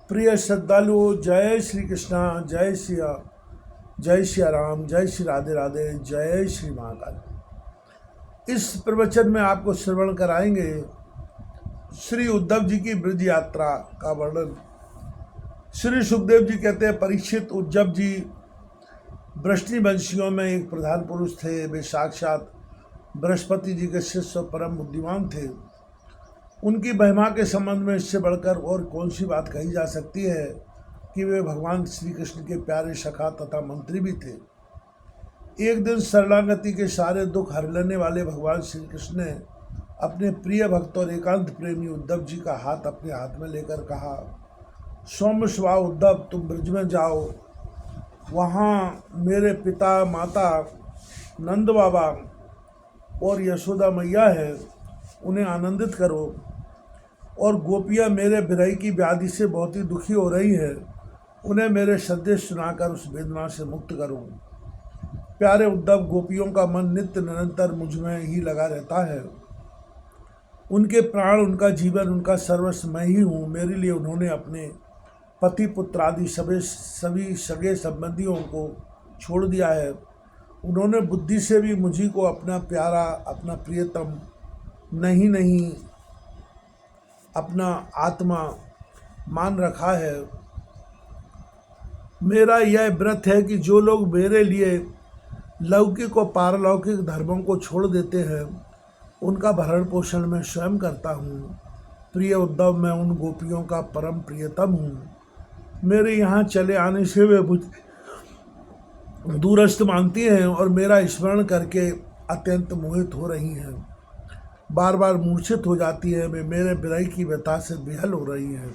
प्रिय श्रद्धालुओं, जय श्री कृष्णा, जय सिया राम, जय श्री राधे राधे, जय श्री महाकाल। इस प्रवचन में आपको श्रवण कराएंगे श्री उद्धव जी की ब्रज यात्रा का वर्णन। श्री सुखदेव जी कहते हैं, परीक्षित उद्धव जी वृष्णिवंशियों में एक प्रधान पुरुष थे। वे साक्षात बृहस्पति जी के शिष्य परम बुद्धिमान थे। उनकी महिमा के संबंध में इससे बढ़कर और कौन सी बात कही जा सकती है कि वे भगवान श्री कृष्ण के प्यारे सखा तथा मंत्री भी थे। एक दिन शरणागति के सारे दुख हर लेने वाले भगवान श्री कृष्ण ने अपने प्रिय भक्त और एकांत प्रेमी उद्धव जी का हाथ अपने हाथ में लेकर कहा, सौम्य स्वभाव उद्धव, तुम ब्रज में जाओ, वहाँ मेरे पिता माता नंद बाबा और यशोदा मैया है, उन्हें आनंदित करो। और गोपियाँ मेरे विरह की व्याधि से बहुत ही दुखी हो रही है, उन्हें मेरे संदेश सुनाकर उस वेदना से मुक्त करो। प्यारे उद्धव, गोपियों का मन नित्य निरंतर मुझ में ही लगा रहता है। उनके प्राण, उनका जीवन, उनका सर्वस्व मैं ही हूँ। मेरे लिए उन्होंने अपने पति पुत्र आदि सभी सगे संबंधियों को छोड़ दिया है। उन्होंने बुद्धि से भी मुझी को अपना प्यारा, अपना प्रियतम नहीं अपना आत्मा मान रखा है। मेरा यह व्रत है कि जो लोग मेरे लिए लौकिक और पारलौकिक धर्मों को छोड़ देते हैं, उनका भरण पोषण मैं स्वयं करता हूँ। प्रिय उद्धव, मैं उन गोपियों का परम प्रियतम हूँ। मेरे यहाँ चले आने से वे मुझे दूरस्थ मानती हैं और मेरा स्मरण करके अत्यंत मोहित हो रही हैं। बार बार मूर्छित हो जाती है। वे मेरे विरह की व्यथा से बेहाल हो रही हैं।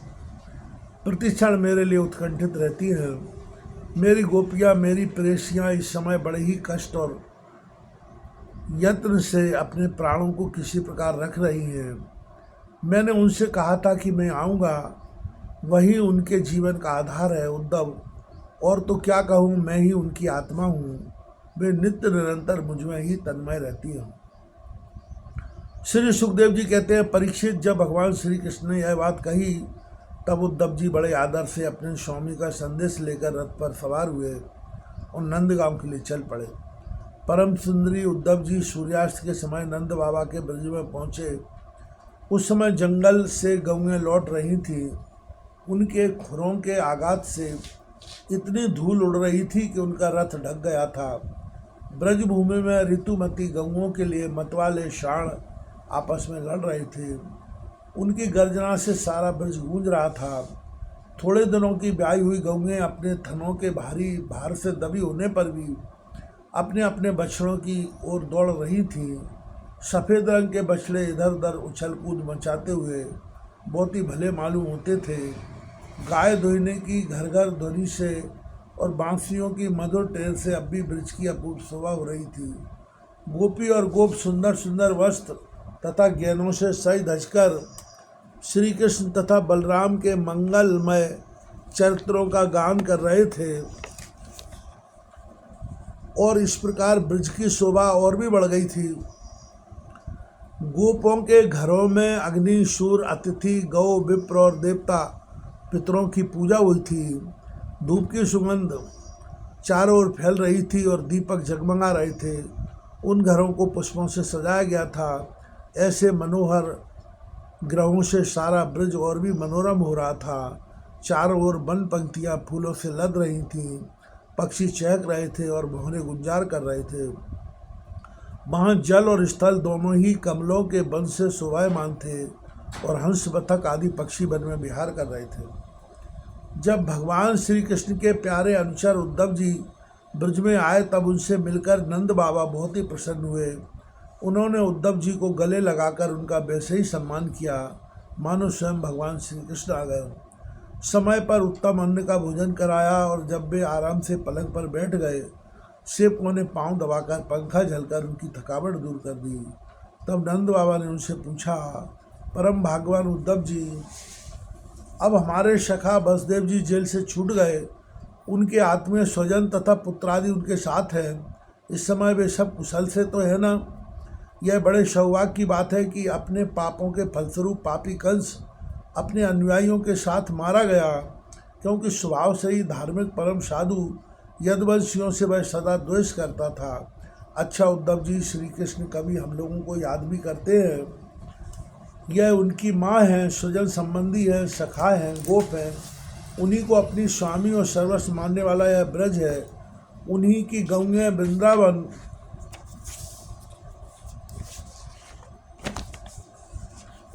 प्रतिक्षण मेरे लिए उत्कंठित रहती हैं। मेरी गोपियाँ, मेरी प्रेयसियाँ इस समय बड़े ही कष्ट और यत्न से अपने प्राणों को किसी प्रकार रख रही हैं। मैंने उनसे कहा था कि मैं आऊँगा, वही उनके जीवन का आधार है उद्धव, और तो क्या कहूँ, मैं ही उनकी आत्मा हूँ। वे नित्य निरंतर मुझ में ही तन्मय रहती हैं। श्री सुखदेव जी कहते हैं, परीक्षित, जब भगवान श्री कृष्ण ने यह बात कही तब उद्धव जी बड़े आदर से अपने स्वामी का संदेश लेकर रथ पर सवार हुए और नंदगांव के लिए चल पड़े। परम सुंदरी उद्धव जी सूर्यास्त के समय नंद बाबा के ब्रज में पहुँचे। उस समय जंगल से गौएं लौट रही थी। उनके खुरों के आघात से इतनी धूल उड़ रही थी कि उनका रथ ढक गया था। ब्रजभूमि में ऋतुमती गौओं के लिए मतवाले षाण आपस में लड़ रहे थे। उनकी गर्जना से सारा ब्रज गूंज रहा था। थोड़े दिनों की ब्याई हुई गौएं अपने थनों के भारी भार से दबी होने पर भी अपने अपने बछड़ों की ओर दौड़ रही थीं। सफ़ेद रंग के बछड़े इधर उधर उछल कूद मचाते हुए बहुत ही भले मालूम होते थे। गाय दोहने की घर घर ध्वनि से और बांसुरियों की मधुर टेर से अब भी ब्रज की अपूर्व शोभा हो रही थी। गोपी और गोप सुंदर सुंदर वस्त्र तथा ज्ञानों से सज धजकर श्री कृष्ण तथा बलराम के मंगलमय चरित्रों का गान कर रहे थे, और इस प्रकार ब्रज की शोभा और भी बढ़ गई थी। गोपों के घरों में अग्नि, सूर्य, अतिथि, गौ, विप्र और देवता पितरों की पूजा हुई थी। धूप की सुगंध चारों ओर फैल रही थी और दीपक जगमगा रहे थे। उन घरों को पुष्पों से सजाया गया था। ऐसे मनोहर ग्रहों से सारा ब्रज और भी मनोरम हो रहा था। चारों ओर वन पंक्तियाँ फूलों से लद रही थीं। पक्षी चहक रहे थे और भंवरे गुंजार कर रहे थे। वहाँ जल और स्थल दोनों ही कमलों के वन से शोभायमान थे और हंस, बतख आदि पक्षी वन में विहार कर रहे थे। जब भगवान श्री कृष्ण के प्यारे अनुचर उद्धव जी ब्रज में आए तब उनसे मिलकर नंद बाबा बहुत ही प्रसन्न हुए। उन्होंने उद्धव जी को गले लगाकर उनका वैसे ही सम्मान किया मानो स्वयं भगवान श्री कृष्ण आ गए। समय पर उत्तम अन्न का भोजन कराया और जब वे आराम से पलंग पर बैठ गए, सेवकों ने पाँव दबाकर पंखा झलकर उनकी थकावट दूर कर दी। तब नंद बाबा ने उनसे पूछा, परम भागवान उद्धव जी, अब हमारे सखा वसुदेव जी जेल से छूट गए। उनके आत्मीय स्वजन तथा पुत्रादि उनके साथ हैं। इस समय वे सब कुशल से तो है ना? यह बड़े सौभाग्य की बात है कि अपने पापों के फलस्वरूप पापी कंस अपने अनुयायियों के साथ मारा गया क्योंकि स्वभाव से ही धार्मिक परम साधु यदुवंशियों से वह सदा द्वेष करता था। अच्छा उद्धव जी, श्री कृष्ण कभी हम लोगों को याद भी करते हैं। यह उनकी माँ हैं, स्वजन संबंधी है, सखा हैं, गोप हैं। उन्हीं को अपनी स्वामी और सर्वस्व मानने वाला यह ब्रज है। उन्हीं की गौएं वृंदावन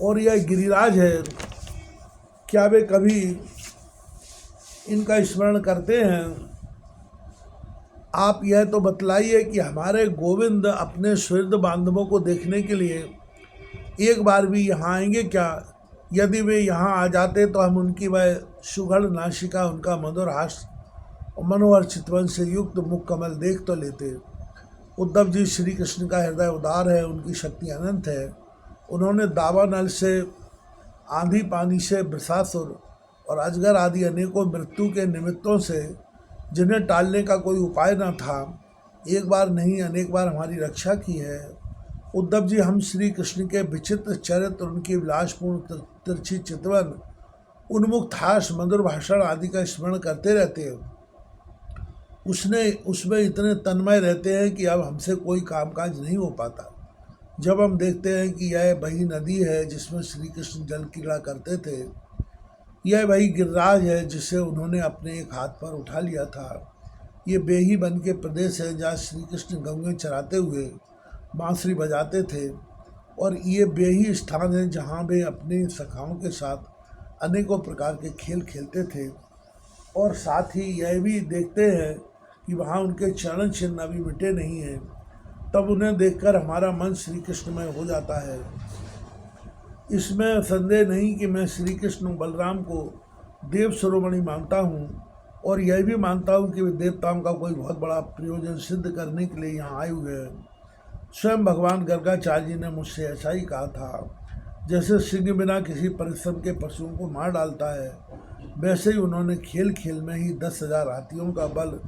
और यह गिरिराज है। क्या वे कभी इनका स्मरण करते हैं? आप यह तो बतलाइए कि हमारे गोविंद अपने सुहृद बांधवों को देखने के लिए एक बार भी यहाँ आएंगे क्या? यदि वे यहाँ आ जाते तो हम उनकी वह सुघड़ नासिका, उनका मधुर हास्य और मनोहर चितवन से युक्त मुख कमल देख तो लेते। उद्धव जी, श्री कृष्ण का हृदय उदार है, उनकी शक्ति अनंत है। उन्होंने दावानल से, आंधी पानी से, वृषासुर और अजगर आदि अनेकों मृत्यु के निमित्तों से, जिन्हें टालने का कोई उपाय न था, एक बार नहीं अनेक बार हमारी रक्षा की है। उद्धव जी, हम श्री कृष्ण के विचित्र चरित्र, उनकी विलासपूर्ण तिरछी चितवन, उन्मुक्त हास, मधुर भाषण आदि का स्मरण करते रहते हैं। उसमें इतने तन्मय रहते हैं कि अब हमसे कोई कामकाज नहीं हो पाता। जब हम देखते हैं कि यह वही नदी है जिसमें श्री कृष्ण जल क्रीड़ा करते थे, यह वही गिरिराज है जिसे उन्होंने अपने एक हाथ पर उठा लिया था, ये बेही वन के प्रदेश है जहाँ श्री कृष्ण गंगे चराते हुए बांसुरी बजाते थे, और ये बेही स्थान है जहाँ वे अपनी सखाओं के साथ अनेकों प्रकार के खेल खेलते थे। और साथ ही यह भी देखते हैं कि वहाँ उनके चरण चिन्ह अभी मिटे नहीं हैं। तब उन्हें देखकर हमारा मन श्री कृष्णमय हो जाता है। इसमें संदेह नहीं कि मैं श्री कृष्ण बलराम को देव शिरोमणि मानता हूँ, और यह भी मानता हूँ कि वे देवताओं का कोई बहुत बड़ा प्रयोजन सिद्ध करने के लिए यहाँ आए हुए हैं। स्वयं भगवान गर्गाचार्य जी ने मुझसे ऐसा ही कहा था। जैसे सिंह बिना किसी परिश्रम के पशुओं को मार डालता है, वैसे ही उन्होंने खेल खेल में ही 10,000 हाथियों का बल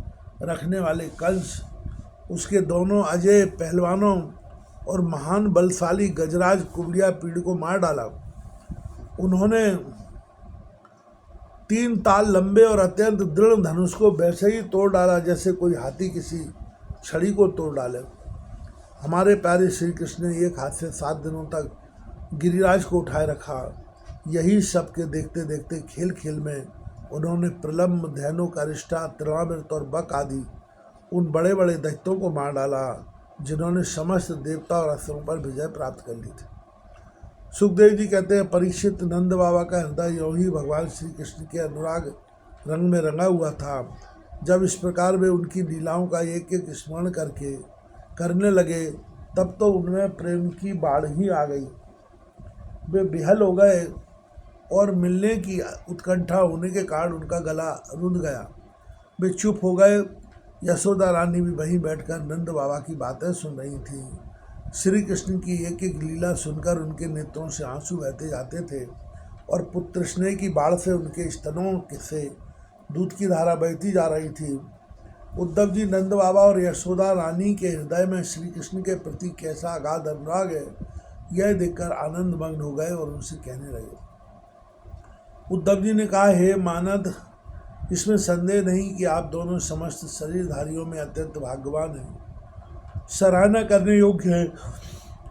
रखने वाले कंस, उसके दोनों अजय पहलवानों और महान बलशाली गजराज कुबड़िया पीड़ को मार डाला। उन्होंने 3 ताल लंबे और अत्यंत दृढ़ धनुष को वैसे ही तोड़ डाला जैसे कोई हाथी किसी छड़ी को तोड़ डाले। हमारे प्यारे श्री कृष्ण ने एक हाथ से 7 दिनों तक गिरिराज को उठाए रखा। यही सब के देखते देखते खेल खेल में उन्होंने प्रलम्ब, धैनुक, अरिष्टा, त्रिवामृत और बक आदि उन बड़े बड़े दैत्यों को मार डाला जिन्होंने समस्त देवता और असुरों पर विजय प्राप्त कर ली थी। सुखदेव जी कहते हैं, परीक्षित नंद बाबा का हृदय यों ही भगवान श्री कृष्ण के अनुराग रंग में रंगा हुआ था। जब इस प्रकार वे उनकी लीलाओं का एक एक स्मरण करने लगे, तब तो उनमें प्रेम की बाढ़ ही आ गई। वे बेहल हो गए और मिलने की उत्कंठा होने के कारण उनका गला रुंध गया। वे चुप हो गए। यशोदा रानी भी वहीं बैठकर नंद बाबा की बातें सुन रही थी। श्री कृष्ण की एक एक लीला सुनकर उनके नेत्रों से आंसू बहते जाते थे, और पुत्र स्नेह की बाढ़ से उनके स्तनों से दूध की धारा बहती जा रही थी। उद्धव जी, नंद बाबा और यशोदा रानी के हृदय में श्री कृष्ण के प्रति कैसा अगाध अनुराग है, यह देखकर आनंद मग्न हो गए और उनसे कहने लगे। उद्धव जी ने कहा, हे मानद, इसमें संदेह नहीं कि आप दोनों समस्त शरीरधारियों में अत्यंत भाग्यवान हैं, सराहना करने योग्य हैं,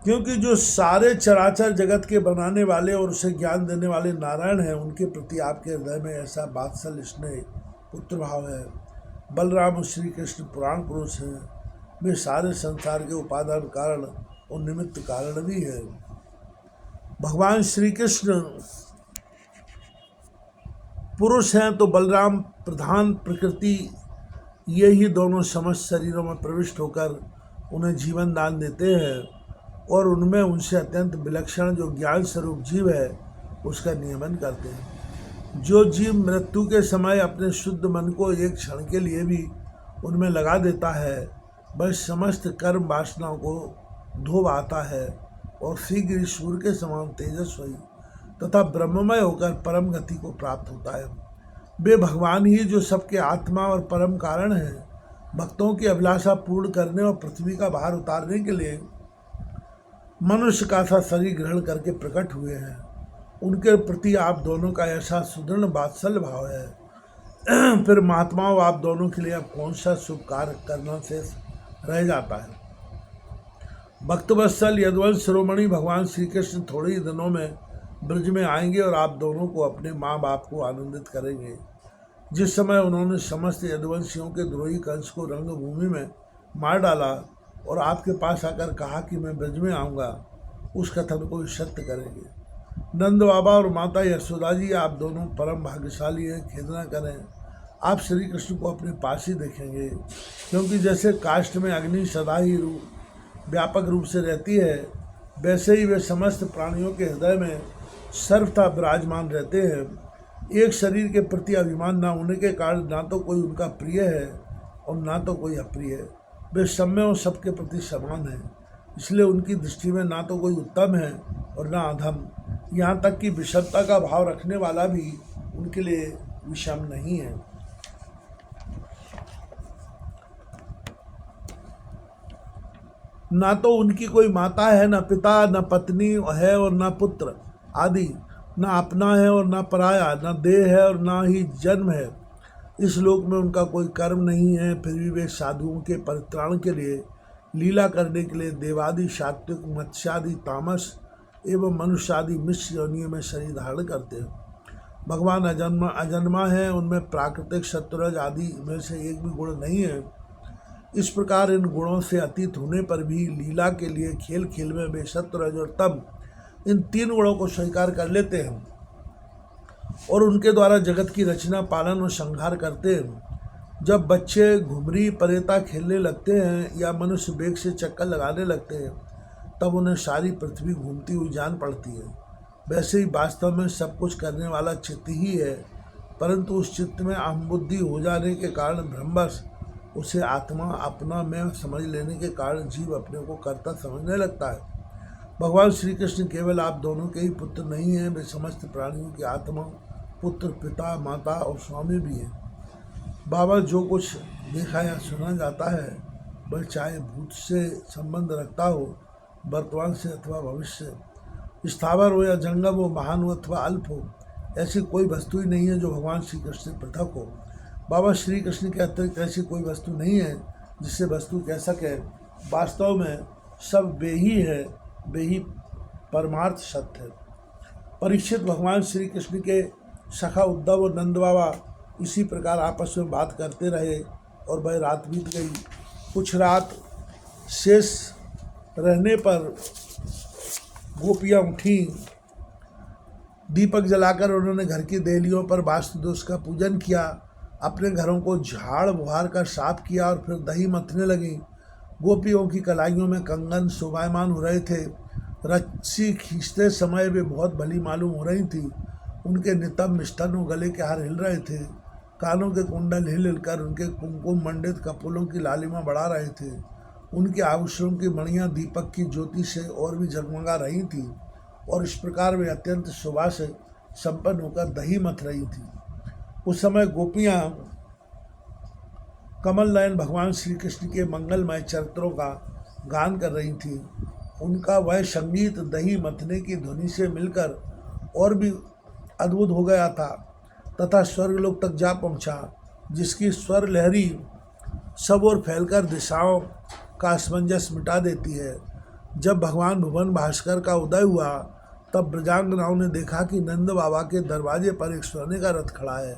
क्योंकि जो सारे चराचर जगत के बनाने वाले और उसे ज्ञान देने वाले नारायण हैं, उनके प्रति आपके हृदय में ऐसा वात्सल्य, स्नेह, पुत्र भाव है। बलराम श्री कृष्ण पुराण पुरुष हैं, वे सारे संसार के उपादान कारण और निमित्त कारण भी है। भगवान श्री कृष्ण पुरुष हैं तो बलराम प्रधान प्रकृति, ये ही दोनों समस्त शरीरों में प्रविष्ट होकर उन्हें जीवन दान देते हैं, और उनमें उनसे अत्यंत विलक्षण जो ज्ञान स्वरूप जीव है उसका नियमन करते हैं। जो जीव मृत्यु के समय अपने शुद्ध मन को एक क्षण के लिए भी उनमें लगा देता है, वह समस्त कर्म वासनाओं को धो आता है और शीघ्र सूर्य के समान तेजस्वी तथा ब्रह्ममय होकर परम गति को प्राप्त होता है। वे भगवान ही जो सबके आत्मा और परम कारण हैं, भक्तों की अभिलाषा पूर्ण करने और पृथ्वी का भार उतारने के लिए मनुष्य का सा शरीर ग्रहण करके प्रकट हुए हैं। उनके प्रति आप दोनों का ऐसा सुदृढ़ वात्सल्य भाव है फिर महात्माओं, आप दोनों के लिए अब कौन सा शुभ कार्य करना शेष रह जाता है। भक्तवत्सल यदुवंश शिरोमणि भगवान श्री कृष्ण थोड़े ही दिनों में ब्रज में आएंगे और आप दोनों को अपने माँ बाप को आनंदित करेंगे। जिस समय उन्होंने समस्त यदुवंशियों के द्रोही कंस को रंगभूमि में मार डाला और आपके पास आकर कहा कि मैं ब्रज में आऊँगा, उस कथन को सत्य करेंगे। नंद बाबा और माता यशोदा जी, आप दोनों परम भाग्यशाली हैं, खेद न करें। आप श्री कृष्ण को अपने पास ही देखेंगे, क्योंकि जैसे काष्ठ में अग्नि सदा ही व्यापक रूप से रहती है, वैसे ही वे समस्त प्राणियों के हृदय में सर्वथा विराजमान रहते हैं। एक शरीर के प्रति अभिमान न होने के कारण ना तो कोई उनका प्रिय है और ना तो कोई अप्रिय है। वे सब में और सबके प्रति समान हैं, इसलिए उनकी दृष्टि में ना तो कोई उत्तम है और ना अधम। यहाँ तक कि विषमता का भाव रखने वाला भी उनके लिए विषम नहीं है। ना तो उनकी कोई माता है, न पिता, न पत्नी है और न पुत्र आदि, न अपना है और न पराया, न देह है और न ही जन्म है। इस लोक में उनका कोई कर्म नहीं है, फिर भी वे साधुओं के परित्राण के लिए, लीला करने के लिए देवादि, सात्विक, मत्स्यादि, तामस एवं मनुष्यादि मिश्र योनियों में शरीर धारण करते हैं। भगवान अजन्मा है, उनमें प्राकृतिक, सत्वरज आदि में से एक भी गुण नहीं है। इस प्रकार इन गुणों से अतीत होने पर भी लीला के लिए खेल खेल में वे सत्वरज और तम, इन तीन गुणों को स्वीकार कर लेते हैं और उनके द्वारा जगत की रचना, पालन और संहार करते हैं। जब बच्चे घुमरी परेता खेलने लगते हैं या मनुष्य बेग से चक्कर लगाने लगते हैं, तब उन्हें सारी पृथ्वी घूमती हुई जान पड़ती है। वैसे ही वास्तव में सब कुछ करने वाला चित्त ही है, परंतु उस चित्त में अहम बुद्धि हो जाने के कारण भ्रमवश उसे आत्मा अपना में समझ लेने के कारण जीव अपने को कर्ता समझने लगता है। भगवान श्री कृष्ण केवल आप दोनों के ही पुत्र नहीं हैं, वे समस्त प्राणियों की आत्मा, पुत्र, पिता, माता और स्वामी भी हैं। बाबा, जो कुछ देखा या सुना जाता है वह चाहे भूत से संबंध रखता हो, वर्तमान से अथवा भविष्य, स्थावर हो या जंगम हो, महान हो अथवा अल्प हो, ऐसी कोई वस्तु ही नहीं है जो भगवान श्री कृष्ण से पृथक हो। बाबा श्री कृष्ण के अतिरिक्त ऐसी कोई वस्तु नहीं है जिससे वस्तु कह सके। वास्तव में सब वे ही है, वे ही परमार्थ सत्य है। परीक्षित, भगवान श्री कृष्ण के सखा उद्धव और नंद बाबा इसी प्रकार आपस में बात करते रहे और वह रात बीत गई। कुछ रात शेष रहने पर गोपियाँ उठी। दीपक जलाकर उन्होंने घर की देहलियों पर वास्तु दोष का पूजन किया, अपने घरों को झाड़ बुहार कर साफ किया और फिर दही मथने लगी। गोपियों की कलाइयों में कंगन शोभायमान हो रहे थे। रस्सी खींचते समय वे बहुत भली मालूम हो रही थी। उनके नितंब स्तन और गले के हार हिल रहे थे। कानों के कुंडल हिल हिलकर उनके कुमकुम मंडित कपोलों की लालिमा बढ़ा रहे थे। उनके आभूषणों की मणियाँ दीपक की ज्योति से और भी जगमगा रही थी और इस प्रकार वे अत्यंत शोभा से संपन्न होकर दही मथ रही थी। उस समय गोपियाँ कमल नयन भगवान श्री कृष्ण के मंगलमय चरित्रों का गान कर रही थी। उनका वह संगीत दही मथने की ध्वनि से मिलकर और भी अद्भुत हो गया था तथा स्वर्गलोक तक जा पहुंचा, जिसकी स्वर लहरी सब ओर फैलकर दिशाओं का असमंजस मिटा देती है। जब भगवान भुवन भास्कर का उदय हुआ तब ब्रजांगनाओं ने देखा कि नंद बाबा के दरवाजे पर एक सोने का रथ खड़ा है।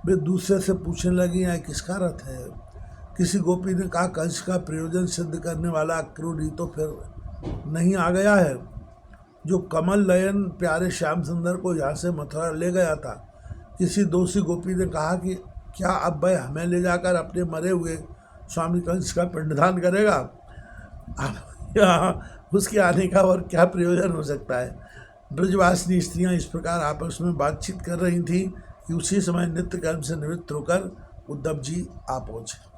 वे दूसरे से पूछने लगी, यह किसका रथ है? किसी गोपी ने कहा, कंस का प्रयोजन सिद्ध करने वाला क्रूर ही तो फिर नहीं आ गया है, जो कमल नयन प्यारे श्याम सुंदर को यहाँ से मथुरा ले गया था। किसी दोषी गोपी ने कहा कि क्या अब वह हमें ले जाकर अपने मरे हुए स्वामी कंस का पिंडदान करेगा? अब यहाँ उसके आने का और क्या प्रयोजन हो सकता है? ब्रजवासिनी स्त्रियाँ इस प्रकार आपस में बातचीत कर रही थीं कि उसी समय नित्य कर्म से निवृत्त होकर उद्धव जी आ पहुँचे।